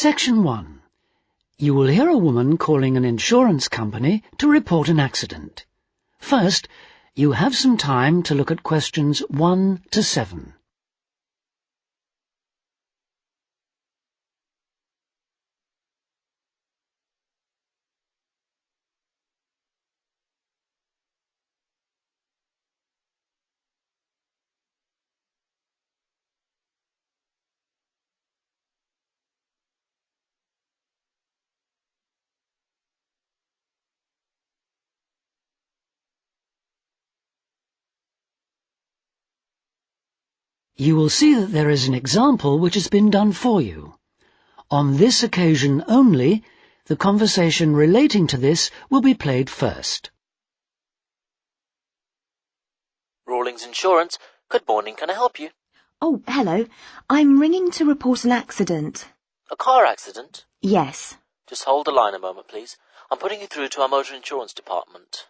Section 1. You will hear a woman calling an insurance company to report an accident. First, you have some time to look at questions 1 to 7. You will see that there is an example which has been done for you. On this occasion only, the conversation relating to this will be played first. Rawlings Insurance. Good morning, can I help you? Oh, hello. I'm ringing to report an accident. A car accident? Yes. Just hold the line a moment, please. I'm putting you through to our motor insurance department.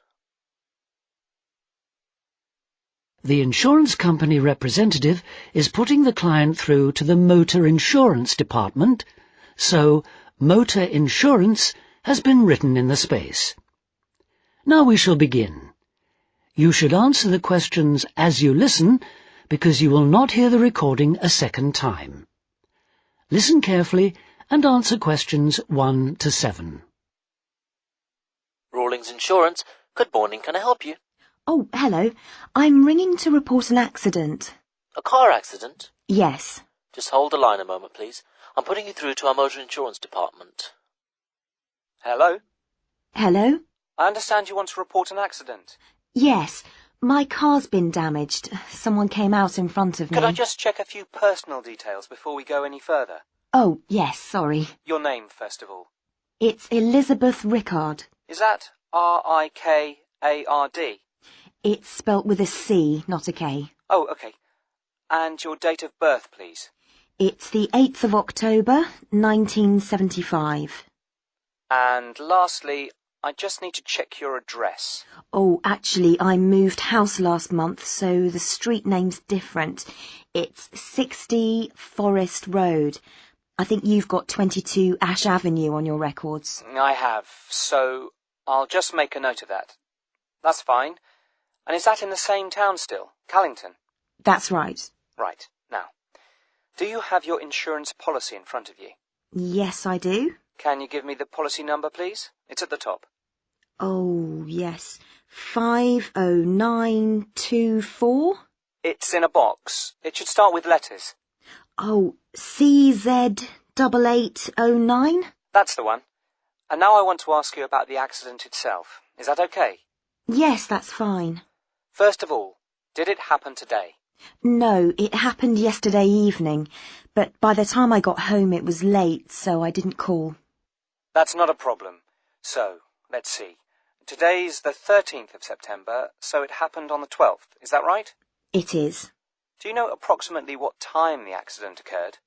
The insurance company representative is putting the client through to the motor insurance department, so motor insurance has been written in the space. Now we shall begin. You should answer the questions as you listen, because you will not hear the recording a second time. Listen carefully and answer questions 1 to 7. Rawlings Insurance. Good morning, can I help you? Oh, hello. I'm ringing to report an accident. A car accident? Yes. Just hold the line a moment, please. I'm putting you through to our motor insurance department. Hello? Hello? I understand you want to report an accident. Yes. My car's been damaged. Someone came out in front of me. Could I just check a few personal details before we go any further? Oh, yes, sorry. Your name, first of all. It's Elizabeth Rickard. Is that R-I-K-A-R-D? It's spelt with a C, not a K. Oh, okay. And your date of birth, please. It's the 8th of October, 1975. And lastly, I just need to check your address. Oh, actually, I moved house last month, so the street name's different. It's 60 Forest Road. I think you've got 22 Ash Avenue on your records. I have, so I'll just make a note of that. That's fine. And is that in the same town still, Callington? That's right. Right. Now, do you have your insurance policy in front of you? Yes, I do. Can you give me the policy number, please? It's at the top. Oh, yes. 50924? It's in a box. It should start with letters. Oh, CZ8809? That's the one. And now I want to ask you about the accident itself. Is that okay? Yes, that's fine. First of all, did it happen today? No, it happened yesterday evening, but by the time I got home it was late, so I didn't call. That's not a problem. So, let's see. Today's the 13th of September, so it happened on the 12th. Is that right? It is. Do you know approximately what time the accident occurred?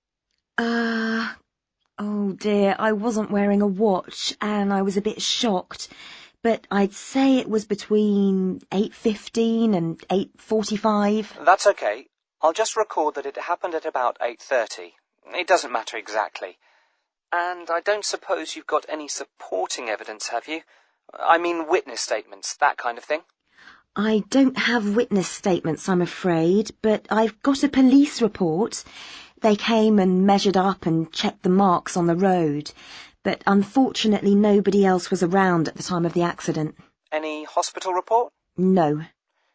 Oh dear, I wasn't wearing a watch and I was a bit shocked, but I'd say it was between 8:15 and 8:45. That's okay. I'll just record that it happened at about 8:30. It doesn't matter exactly. And I don't suppose you've got any supporting evidence, have you? I mean witness statements, that kind of thing. I don't have witness statements, I'm afraid, but I've got a police report. They came and measured up and checked the marks on the road, but unfortunately nobody else was around at the time of the accident. Any hospital report? No.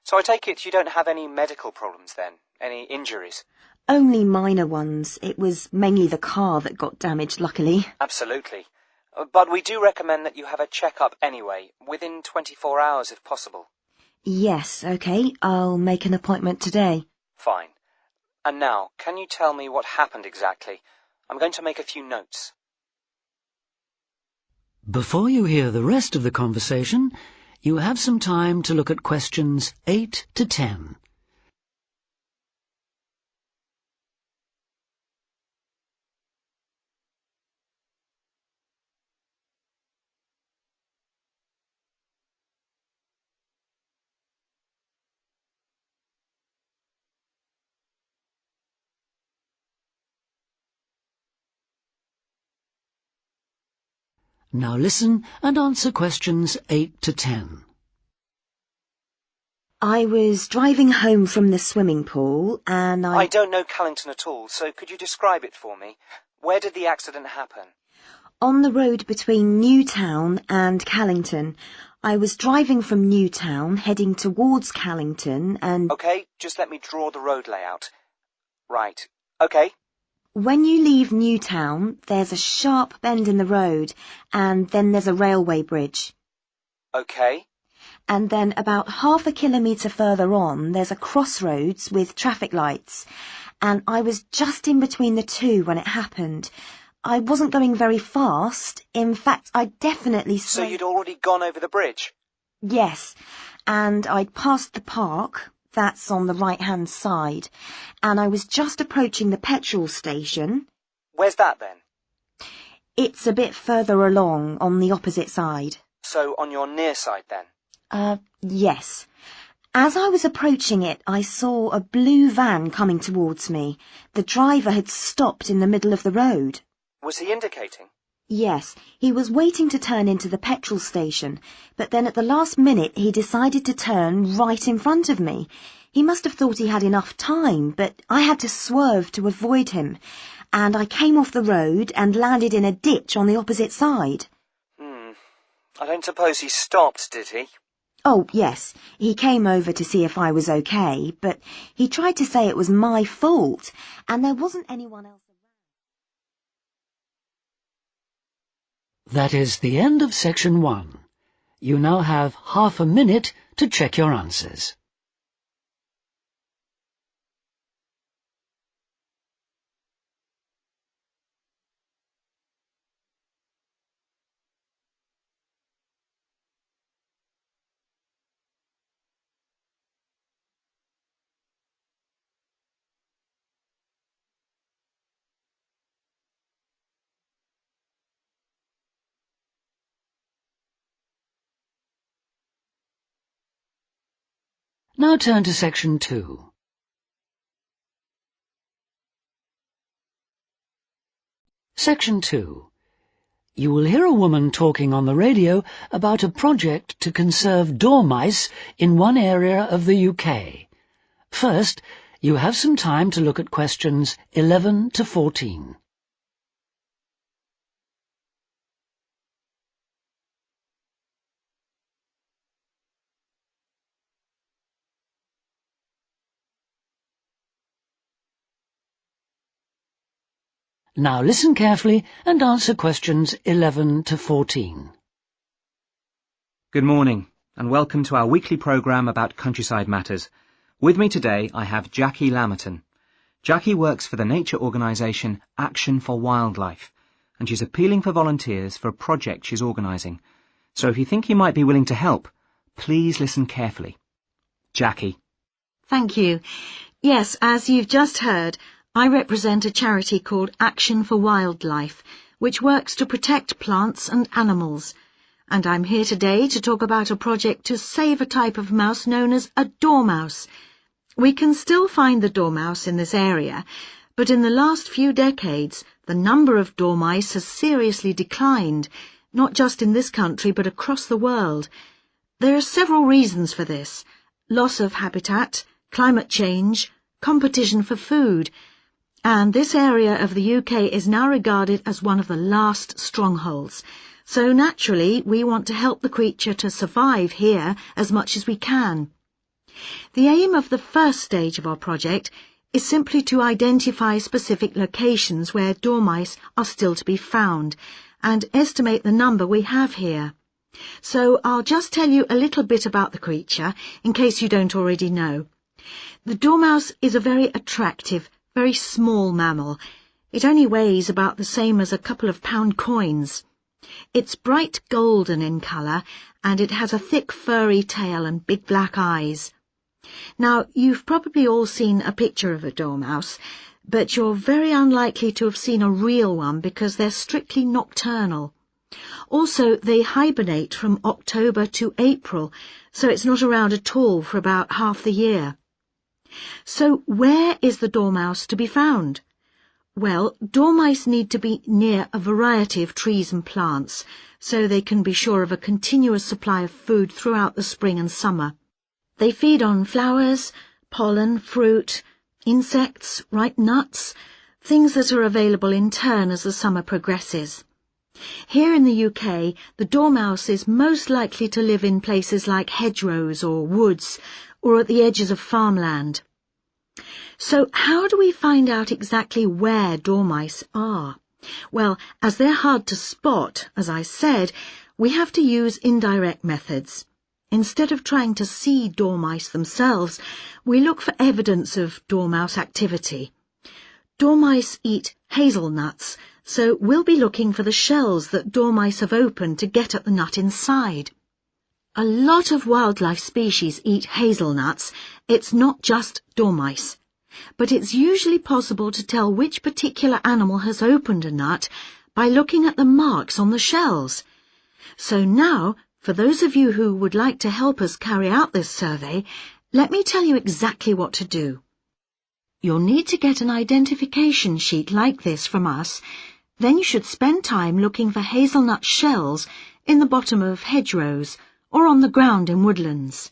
So I take it you don't have any medical problems then? Any injuries? Only minor ones. It was mainly the car that got damaged, luckily. Absolutely. But we do recommend that you have a check-up anyway, within 24 hours if possible. Yes, okay. I'll make an appointment today. Fine. And now, can you tell me what happened exactly? I'm going to make a few notes. Before you hear the rest of the conversation, you have some time to look at questions 8 to 10. Now listen and answer questions 8 to 10. I was driving home from the swimming pool and I don't know Callington at all, so could you describe it for me? Where did the accident happen? On the road between Newtown and Callington. I was driving from Newtown, heading towards Callington, and... OK, just let me draw the road layout. Right. OK. When you leave Newtown, there's a sharp bend in the road, and then there's a railway bridge. OK. And then about half a kilometre further on, there's a crossroads with traffic lights. And I was just in between the two when it happened. I wasn't going very fast. In fact, I definitely... So you'd already gone over the bridge? Yes, and I'd passed the park, that's on the right-hand side, and I was just approaching the petrol station. Where's that then? It's a bit further along, on the opposite side. So on your near side then? Yes. As I was approaching it, I saw a blue van coming towards me. The driver had stopped in the middle of the road. Was he indicating? Yes, he was waiting to turn into the petrol station, but then at the last minute he decided to turn right in front of me. He must have thought he had enough time, but I had to swerve to avoid him, and I came off the road and landed in a ditch on the opposite side. I don't suppose he stopped, did he? Oh, yes, he came over to see if I was okay, but he tried to say it was my fault, and there wasn't anyone else around. That is the end of section 1. You now have half a minute to check your answers. Now turn to section 2. Section 2. You will hear a woman talking on the radio about a project to conserve dormice in one area of the UK. First, you have some time to look at questions 11 to 14. Now listen carefully and answer questions 11 to 14. Good morning, and welcome to our weekly programme about countryside matters. With me today I have Jackie Lammerton. Jackie works for the nature organisation Action for Wildlife, and she's appealing for volunteers for a project she's organising. So if you think you might be willing to help, please listen carefully. Jackie. Thank you. Yes, as you've just heard, I represent a charity called Action for Wildlife, which works to protect plants and animals. And I'm here today to talk about a project to save a type of mouse known as a dormouse. We can still find the dormouse in this area, but in the last few decades, the number of dormice has seriously declined, not just in this country but across the world. There are several reasons for this: loss of habitat, climate change, competition for food. And this area of the UK is now regarded as one of the last strongholds. So naturally, we want to help the creature to survive here as much as we can. The aim of the first stage of our project is simply to identify specific locations where dormice are still to be found and estimate the number we have here. So I'll just tell you a little bit about the creature in case you don't already know. The dormouse is a very attractive, very small mammal. It only weighs about the same as a couple of pound coins. It's bright golden in colour, and it has a thick furry tail and big black eyes. Now, you've probably all seen a picture of a dormouse, but you're very unlikely to have seen a real one because they're strictly nocturnal. Also, they hibernate from October to April, so it's not around at all for about half the year. So where is the dormouse to be found? Well, dormice need to be near a variety of trees and plants, so they can be sure of a continuous supply of food throughout the spring and summer. They feed on flowers, pollen, fruit, insects, ripe nuts, things that are available in turn as the summer progresses. Here in the UK, the dormouse is most likely to live in places like hedgerows or woods, or at the edges of farmland. So how do we find out exactly where dormice are? Well, as they're hard to spot, as I said, we have to use indirect methods. Instead of trying to see dormice themselves, we look for evidence of dormouse activity. Dormice eat hazelnuts, so we'll be looking for the shells that dormice have opened to get at the nut inside. A lot of wildlife species eat hazelnuts. It's not just dormice. But it's usually possible to tell which particular animal has opened a nut by looking at the marks on the shells. So now, for those of you who would like to help us carry out this survey, let me tell you exactly what to do. You'll need to get an identification sheet like this from us. Then you should spend time looking for hazelnut shells in the bottom of hedgerows or on the ground in woodlands.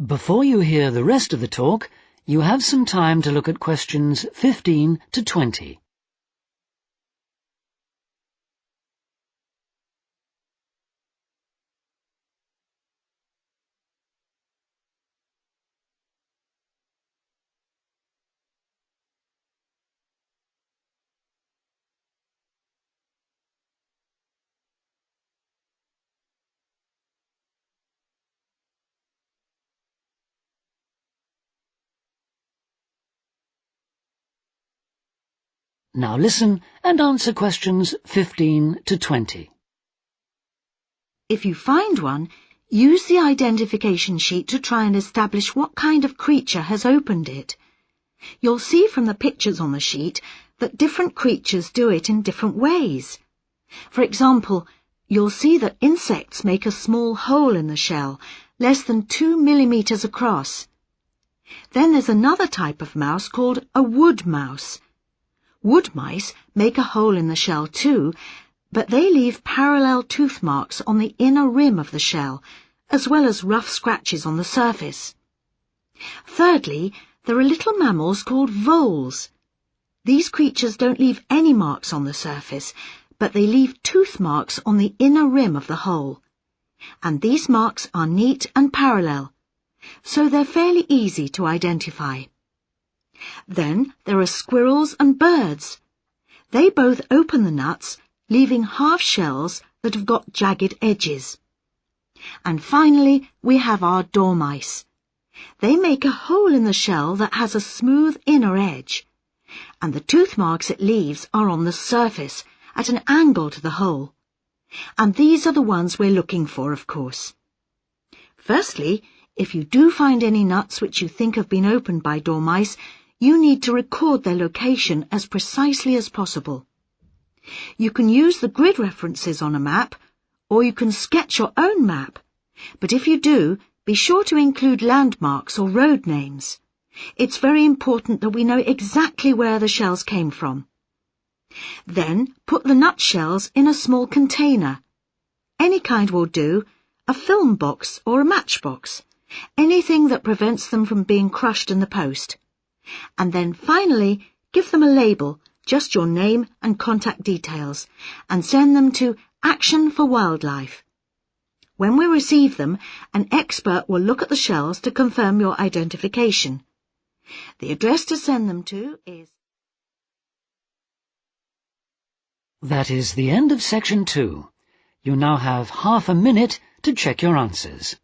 Before you hear the rest of the talk, you have some time to look at questions 15 to 20. Now listen and answer questions 15 to 20. If you find one, use the identification sheet to try and establish what kind of creature has opened it. You'll see from the pictures on the sheet that different creatures do it in different ways. For example, you'll see that insects make a small hole in the shell, less than 2 millimeters across. Then there's another type of mouse called a wood mouse. Wood mice make a hole in the shell too, but they leave parallel tooth marks on the inner rim of the shell, as well as rough scratches on the surface. Thirdly, there are little mammals called voles. These creatures don't leave any marks on the surface, but they leave tooth marks on the inner rim of the hole. And these marks are neat and parallel, so they're fairly easy to identify. Then there are squirrels and birds. They both open the nuts, leaving half shells that have got jagged edges. And finally, we have our dormice. They make a hole in the shell that has a smooth inner edge, and the tooth marks it leaves are on the surface at an angle to the hole. And these are the ones we're looking for, of course. Firstly, if you do find any nuts which you think have been opened by dormice, you need to record their location as precisely as possible. You can use the grid references on a map, or you can sketch your own map. But if you do, be sure to include landmarks or road names. It's very important that we know exactly where the shells came from. Then put the nut shells in a small container. Any kind will do, a film box or a matchbox, anything that prevents them from being crushed in the post. And then finally, give them a label, just your name and contact details, and send them to Action for Wildlife. When we receive them, an expert will look at the shells to confirm your identification. The address to send them to is... That is the end of section 2. You now have half a minute to check your answers.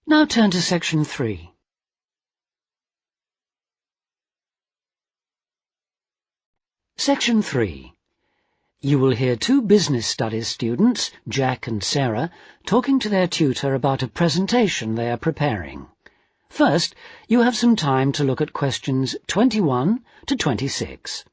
Now turn to section 3. Section 3. You will hear two business studies students, Jack and Sarah, talking to their tutor about a presentation they are preparing. First, you have some time to look at questions 21 to 26.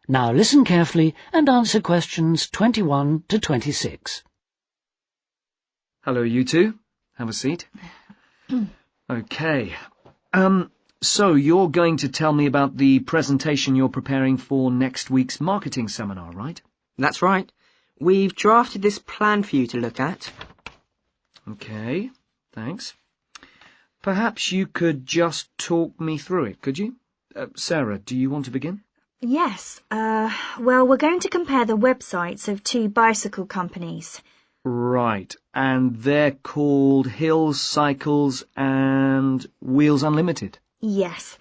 Now listen carefully and answer questions 21 to 26. Hello, you two. Have a seat. Okay. So you're going to tell me about the presentation you're preparing for next week's marketing seminar, right? That's right. We've drafted this plan for you to look at. Okay, thanks. Perhaps you could just talk me through it, could you? Sarah, do you want to begin? Yes, well, we're going to compare the websites of two bicycle companies. Right, and they're called Hills Cycles and Wheels Unlimited. Yes,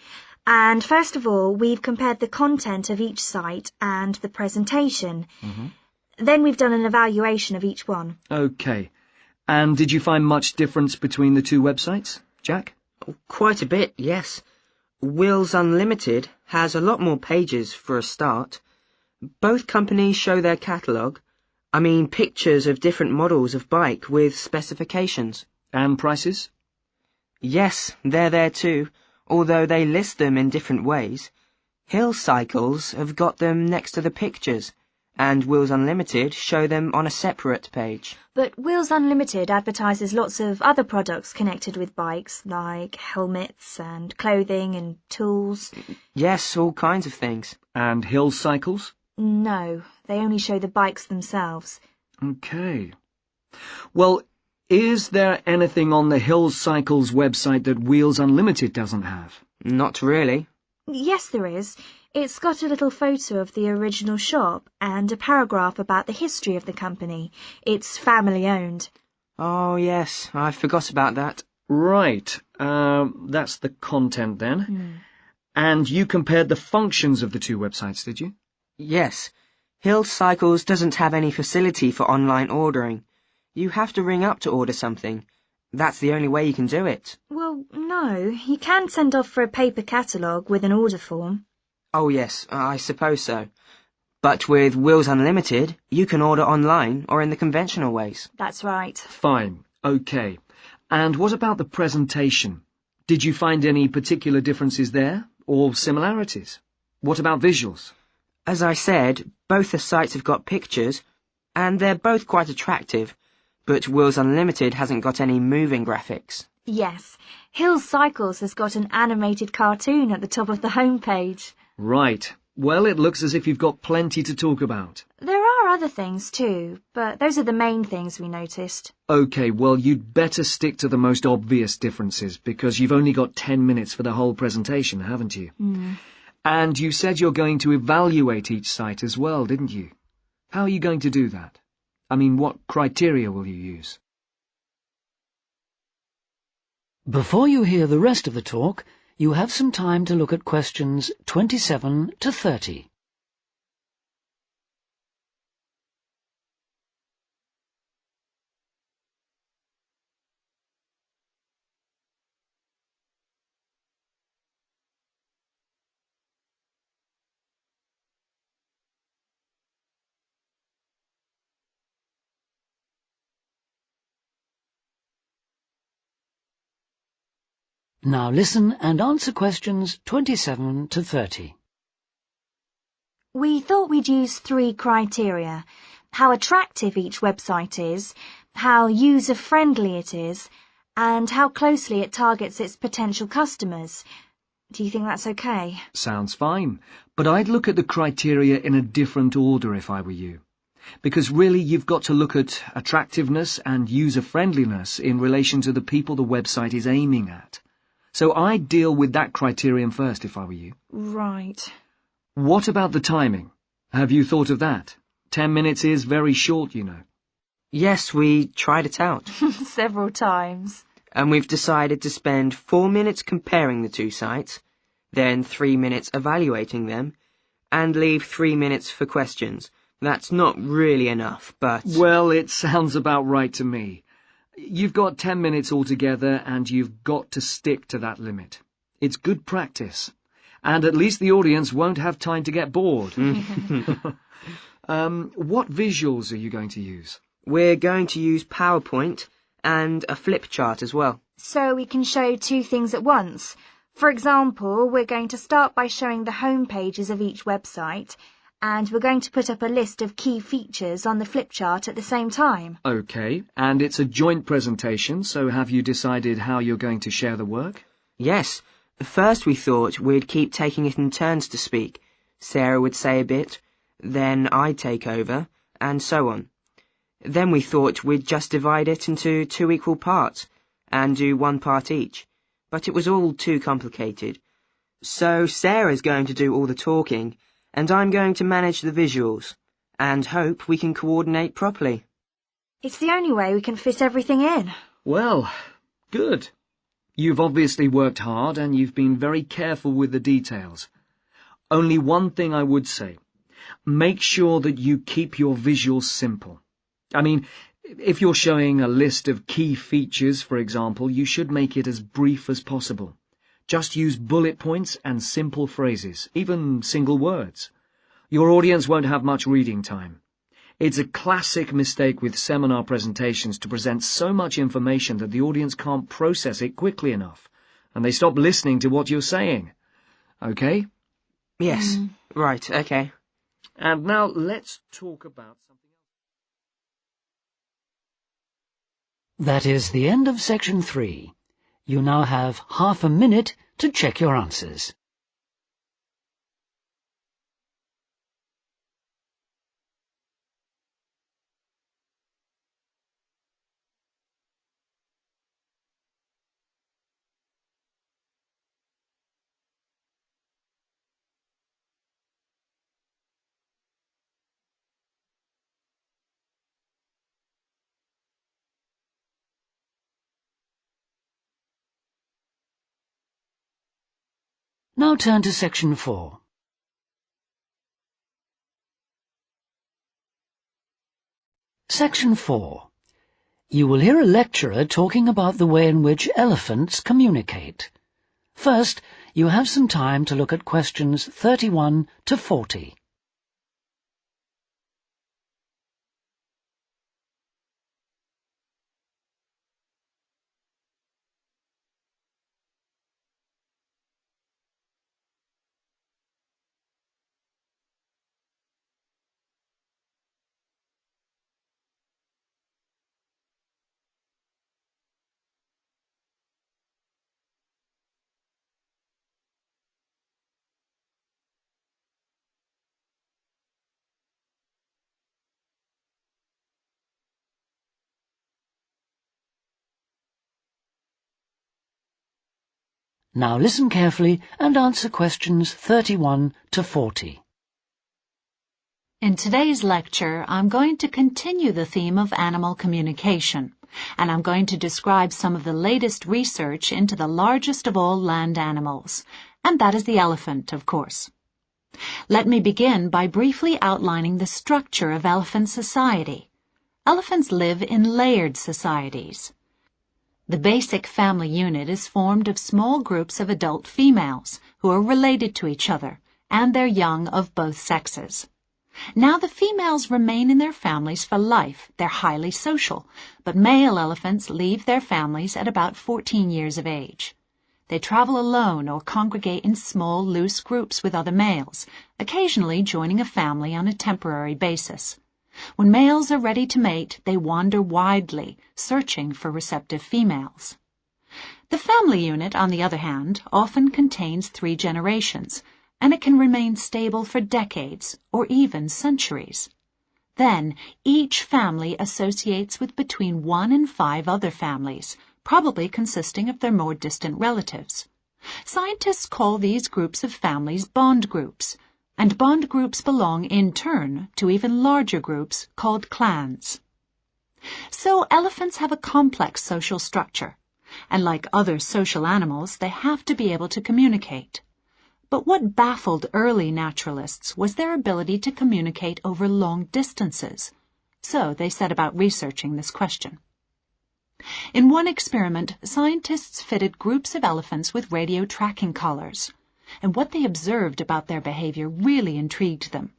and first of all, we've compared the content of each site and the presentation. Then we've done an evaluation of each one. Okay, and did you find much difference between the two websites, Jack? Quite a bit, yes. Wheels Unlimited has a lot more pages for a start. Both companies show their catalogue. I mean pictures of different models of bike with specifications. And prices? Yes, they're there too, although they list them in different ways. Hill Cycles have got them next to the pictures, and Wheels Unlimited show them on a separate page. But Wheels Unlimited advertises lots of other products connected with bikes, like helmets and clothing and tools. Yes, all kinds of things. And Hills Cycles? No, they only show the bikes themselves. Okay. Well, is there anything on the Hills Cycles website that Wheels Unlimited doesn't have? Not really. Yes, there is. It's got a little photo of the original shop and a paragraph about the history of the company. It's family-owned. Oh, yes, I forgot about that. Right. That's the content then. And you compared the functions of the two websites, did you? Yes. Hill Cycles doesn't have any facility for online ordering. You have to ring up to order something. That's the only way you can do it. Well, no. You can send off for a paper catalogue with an order form. Oh, yes, I suppose so. But with Wheels Unlimited, you can order online or in the conventional ways. That's right. Fine. Okay. And what about the presentation? Did you find any particular differences there, or similarities? What about visuals? As I said, both the sites have got pictures, and they're both quite attractive, but Wheels Unlimited hasn't got any moving graphics. Yes. Hills Cycles has got an animated cartoon at the top of the homepage. Right. Well, it looks as if you've got plenty to talk about. There are other things too, but those are the main things we noticed. Okay, well, you'd better stick to the most obvious differences, because you've only got 10 minutes for the whole presentation, haven't you? And you said you're going to evaluate each site as well, didn't you? How are you going to do that? I mean, what criteria will you use? Before you hear the rest of the talk, you have some time to look at questions 27 to 30. Now listen and answer questions 27 to 30. We thought we'd use 3 criteria: how attractive each website is, how user-friendly it is, and how closely it targets its potential customers. Do you think that's okay? Sounds fine, but I'd look at the criteria in a different order if I were you. Because really you've got to look at attractiveness and user-friendliness in relation to the people the website is aiming at. So I'd deal with that criterion first if I were you. Right. What about the timing? Have you thought of that? 10 minutes is very short, you know. Yes, we tried it out. Several times. and we've decided to spend 4 minutes comparing the two sites, then 3 minutes evaluating them, and leave 3 minutes for questions. That's not really enough, but... Well, it sounds about right to me. You've got 10 minutes altogether, and you've got to stick to that limit. It's good practice. And at least the audience won't have time to get bored. What visuals are you going to use? We're going to use PowerPoint and a flip chart as well. So we can show two things at once. For example, we're going to start by showing the home pages of each website, and we're going to put up a list of key features on the flip chart at the same time. OK, and it's a joint presentation, so have you decided how you're going to share the work? Yes. First we thought we'd keep taking it in turns to speak. Sarah would say a bit, then I'd take over, and so on. Then we thought we'd just divide it into 2 equal parts, and do 1 part each. But it was all too complicated. So Sarah's going to do all the talking, and I'm going to manage the visuals, and hope we can coordinate properly. It's the only way we can fit everything in. Well, good. You've obviously worked hard, and you've been very careful with the details. Only one thing I would say. Make sure that you keep your visuals simple. I mean, if you're showing a list of key features, for example, you should make it as brief as possible. Just use bullet points and simple phrases, even single words. Your audience won't have much reading time. It's a classic mistake with seminar presentations to present so much information that the audience can't process it quickly enough, and they stop listening to what you're saying. OK? Yes, right, OK. And now let's talk about something else. That is the end of section 3. You now have half a minute to check your answers. Now turn to section 4. Section 4. You will hear a lecturer talking about the way in which elephants communicate. First, you have some time to look at questions 31 to 40. Now listen carefully and answer questions 31 to 40. In today's lecture, I'm going to continue the theme of animal communication, and I'm going to describe some of the latest research into the largest of all land animals, and that is the elephant, of course. Let me begin by briefly outlining the structure of elephant society. Elephants live in layered societies. The basic family unit is formed of small groups of adult females who are related to each other and their young of both sexes. Now the females remain in their families for life. They're highly social, but male elephants leave their families at about 14 years of age. They travel alone or congregate in small, loose groups with other males, occasionally joining a family on a temporary basis. When males are ready to mate, they wander widely, searching for receptive females. The family unit, on the other hand, often contains 3 generations, and it can remain stable for decades or even centuries. Then, each family associates with between 1 and 5 other families, probably consisting of their more distant relatives. Scientists call these groups of families bond groups, and bond groups belong in turn to even larger groups called clans. So elephants have a complex social structure. And like other social animals, they have to be able to communicate. But what baffled early naturalists was their ability to communicate over long distances. So they set about researching this question. In one experiment, scientists fitted groups of elephants with radio tracking collars, and what they observed about their behavior really intrigued them,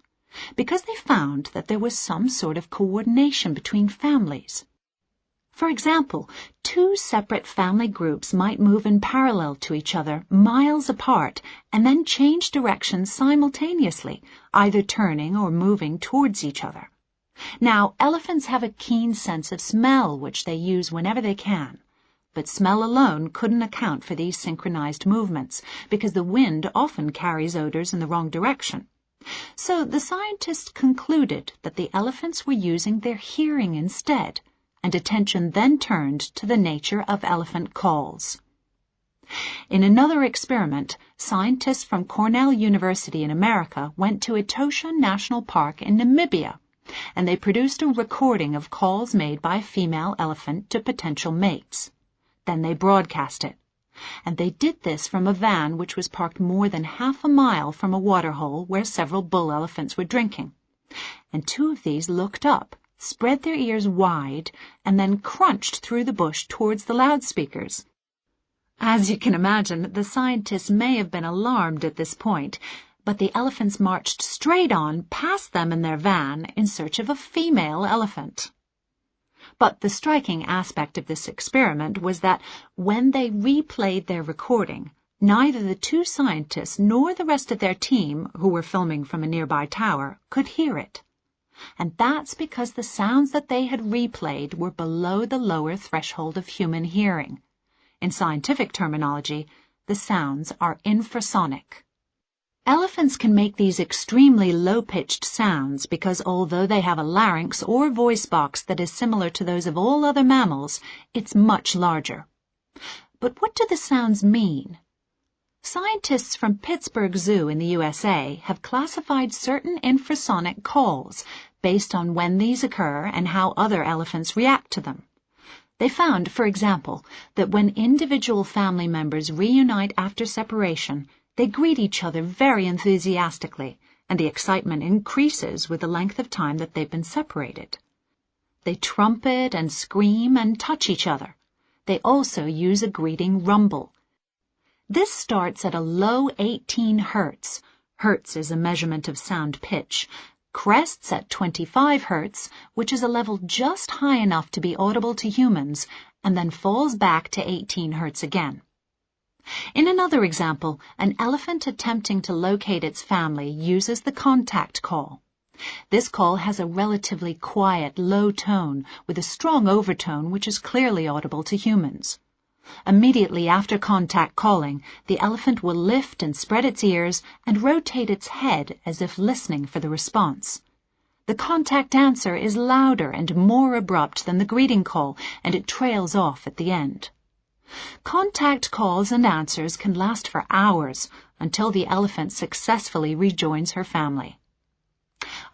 because they found that there was some sort of coordination between families. For example, two separate family groups might move in parallel to each other, miles apart, and then change directions simultaneously, either turning or moving towards each other. Now, elephants have a keen sense of smell, which they use whenever they can. But smell alone couldn't account for these synchronized movements, because the wind often carries odors in the wrong direction. So the scientists concluded that the elephants were using their hearing instead, and attention then turned to the nature of elephant calls. In another experiment, scientists from Cornell University in America went to Etosha National Park in Namibia, and they produced a recording of calls made by a female elephant to potential mates. Then they broadcast it, and they did this from a van which was parked more than half a mile from a waterhole where several bull elephants were drinking. And two of these looked up, spread their ears wide, and then crunched through the bush towards the loudspeakers. As you can imagine, the scientists may have been alarmed at this point, but the elephants marched straight on past them in their van in search of a female elephant. But the striking aspect of this experiment was that when they replayed their recording, neither the two scientists nor the rest of their team, who were filming from a nearby tower, could hear it. And that's because the sounds that they had replayed were below the lower threshold of human hearing. In scientific terminology, the sounds are infrasonic. Elephants can make these extremely low-pitched sounds because although they have a larynx or voice box that is similar to those of all other mammals, it's much larger. But what do the sounds mean? Scientists from Pittsburgh Zoo in the USA have classified certain infrasonic calls based on when these occur and how other elephants react to them. They found, for example, that when individual family members reunite after separation, they greet each other very enthusiastically, and the excitement increases with the length of time that they've been separated. They trumpet and scream and touch each other. They also use a greeting rumble. This starts at a low 18 hertz. Hertz is a measurement of sound pitch. Crests at 25 hertz, which is a level just high enough to be audible to humans, and then falls back to 18 hertz again. In another example, an elephant attempting to locate its family uses the contact call. This call has a relatively quiet, low tone with a strong overtone which is clearly audible to humans. Immediately after contact calling, the elephant will lift and spread its ears and rotate its head as if listening for the response. The contact answer is louder and more abrupt than the greeting call, and it trails off at the end. Contact calls and answers can last for hours until the elephant successfully rejoins her family.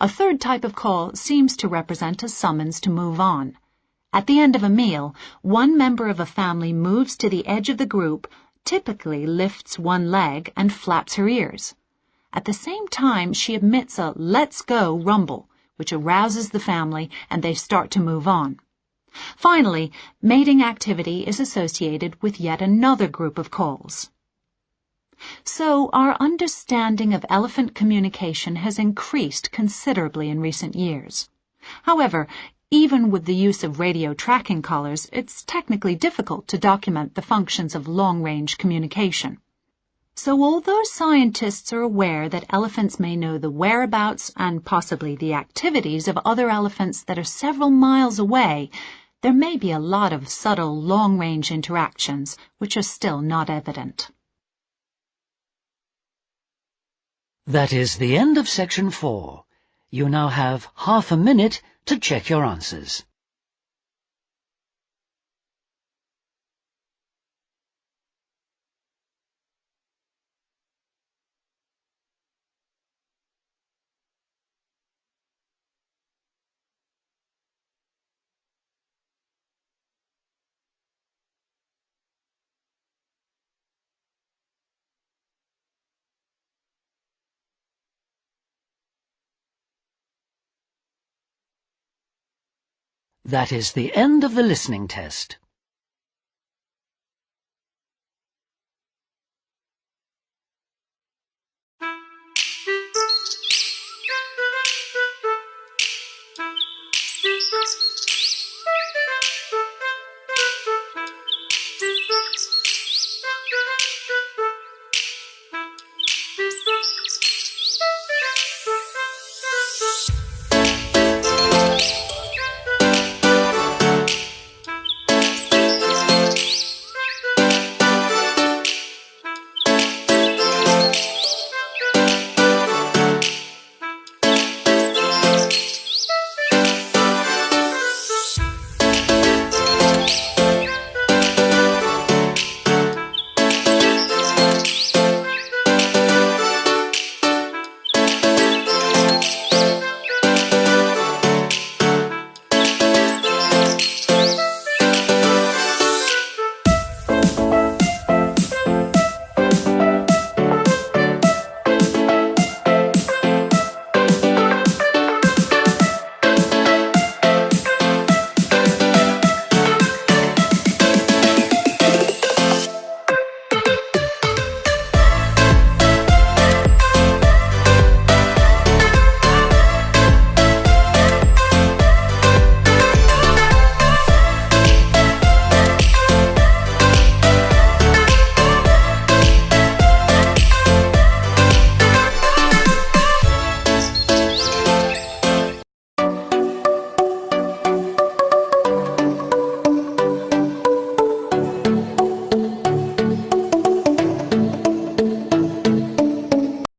A third type of call seems to represent a summons to move on. At the end of a meal, one member of a family moves to the edge of the group, typically lifts one leg and flaps her ears. At the same time, she emits a "let's go" rumble, which arouses the family and they start to move on. Finally, mating activity is associated with yet another group of calls. So our understanding of elephant communication has increased considerably in recent years. However, even with the use of radio tracking collars, it's technically difficult to document the functions of long-range communication. So although scientists are aware that elephants may know the whereabouts and possibly the activities of other elephants that are several miles away, there may be a lot of subtle long-range interactions which are still not evident. That is the end of section 4. You now have half a minute to check your answers. That is the end of the listening test.